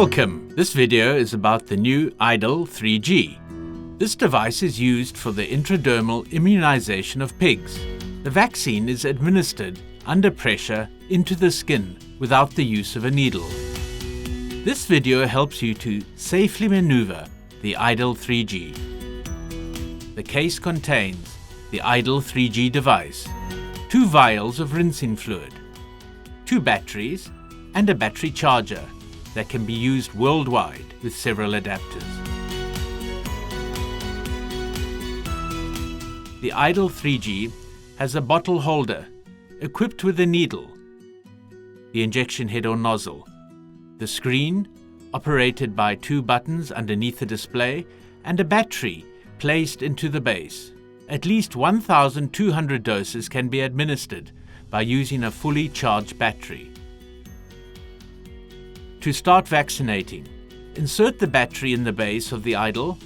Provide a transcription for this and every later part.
Welcome! This video is about the new idle 3G. This device is used for the intradermal immunization of pigs. The vaccine is administered under pressure into the skin without the use of a needle. This video helps you to safely maneuver the idle 3G. The case contains the idle 3G device, 2 vials of rinsing fluid, 2 batteries, and a battery charger that can be used worldwide with several adapters. The idle 3G has a bottle holder equipped with a needle, the injection head or nozzle, the screen operated by 2 buttons underneath the display, and a battery placed into the base. At least 1,200 doses can be administered by using a fully charged battery. To start vaccinating, insert the battery in the base of the idle.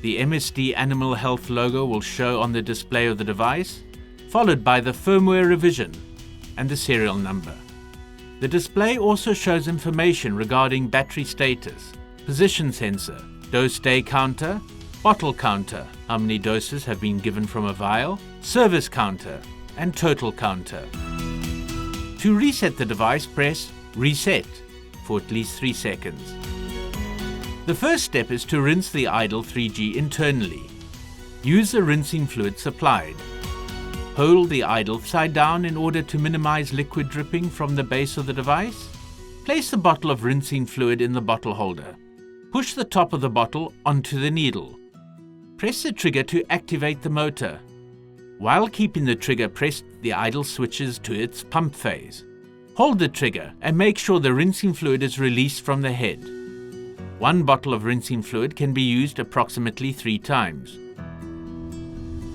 The MSD Animal Health logo will show on the display of the device, followed by the firmware revision and the serial number. The display also shows information regarding battery status, position sensor, dose day counter, bottle counter, how many doses have been given from a vial, service counter, and total counter. To reset the device, press Reset for at least 3 seconds. The first step is to rinse the idle 3G internally. Use the rinsing fluid supplied. Hold the idle upside down in order to minimize liquid dripping from the base of the device. Place the bottle of rinsing fluid in the bottle holder. Push the top of the bottle onto the needle. Press the trigger to activate the motor. While keeping the trigger pressed, the idle switches to its pump phase. Hold the trigger and make sure the rinsing fluid is released from the head. 1 bottle of rinsing fluid can be used approximately 3 times.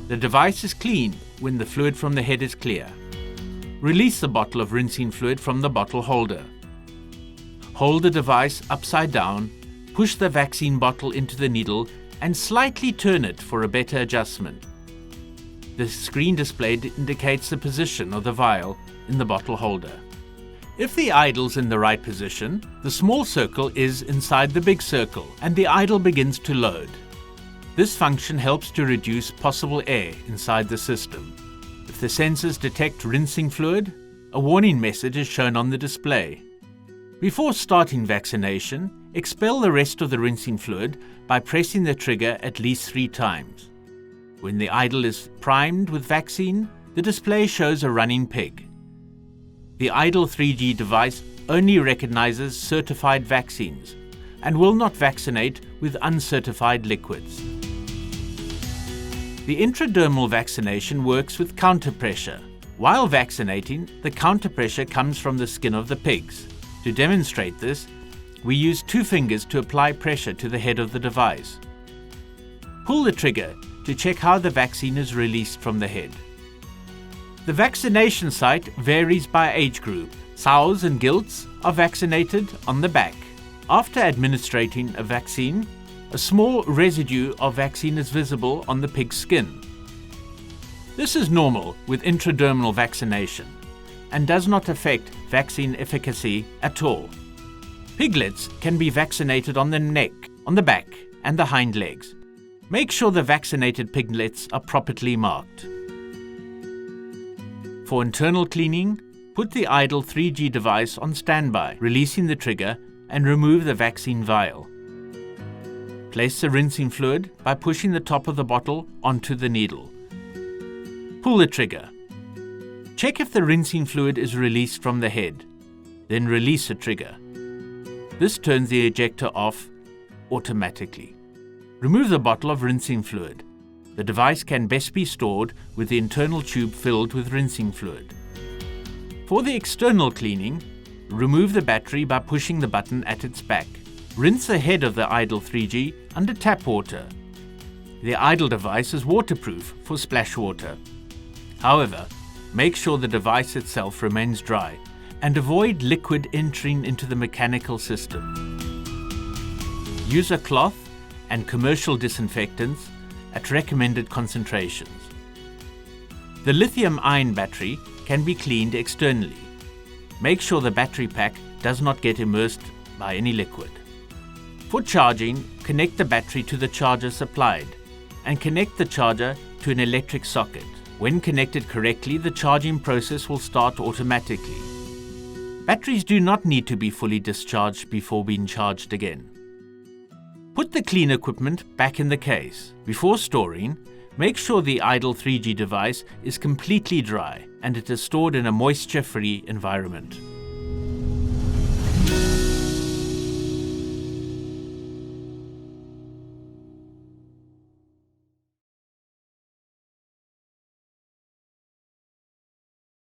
The device is clean when the fluid from the head is clear. Release the bottle of rinsing fluid from the bottle holder. Hold the device upside down, push the vaccine bottle into the needle, and slightly turn it for a better adjustment. The screen displayed indicates the position of the vial in the bottle holder. If the idle's in the right position, the small circle is inside the big circle and the idle begins to load. This function helps to reduce possible air inside the system. If the sensors detect rinsing fluid, a warning message is shown on the display. Before starting vaccination, expel the rest of the rinsing fluid by pressing the trigger at least 3 times. When the idle is primed with vaccine, the display shows a running pig. The idle 3G device only recognizes certified vaccines and will not vaccinate with uncertified liquids. The intradermal vaccination works with counter pressure. While vaccinating, the counter pressure comes from the skin of the pigs. To demonstrate this, we use 2 fingers to apply pressure to the head of the device. Pull the trigger to check how the vaccine is released from the head. The vaccination site varies by age group. Sows and gilts are vaccinated on the back. After administering a vaccine, a small residue of vaccine is visible on the pig's skin. This is normal with intradermal vaccination and does not affect vaccine efficacy at all. Piglets can be vaccinated on the neck, on the back, and the hind legs. Make sure the vaccinated piglets are properly marked. For internal cleaning, put the idle 3G device on standby, releasing the trigger, and remove the vaccine vial. Place the rinsing fluid by pushing the top of the bottle onto the needle. Pull the trigger. Check if the rinsing fluid is released from the head, then release the trigger. This turns the ejector off automatically. Remove the bottle of rinsing fluid. The device can best be stored with the internal tube filled with rinsing fluid. For the external cleaning, remove the battery by pushing the button at its back. Rinse the head of the idle 3G under tap water. The idle device is waterproof for splash water. However, make sure the device itself remains dry and avoid liquid entering into the mechanical system. Use a cloth and commercial disinfectants at recommended concentrations. The lithium-ion battery can be cleaned externally. Make sure the battery pack does not get immersed by any liquid. For charging, connect the battery to the charger supplied and connect the charger to an electric socket. When connected correctly, the charging process will start automatically. Batteries do not need to be fully discharged before being charged again. Put the clean equipment back in the case. Before storing, make sure the idle 3G device is completely dry and it is stored in a moisture-free environment.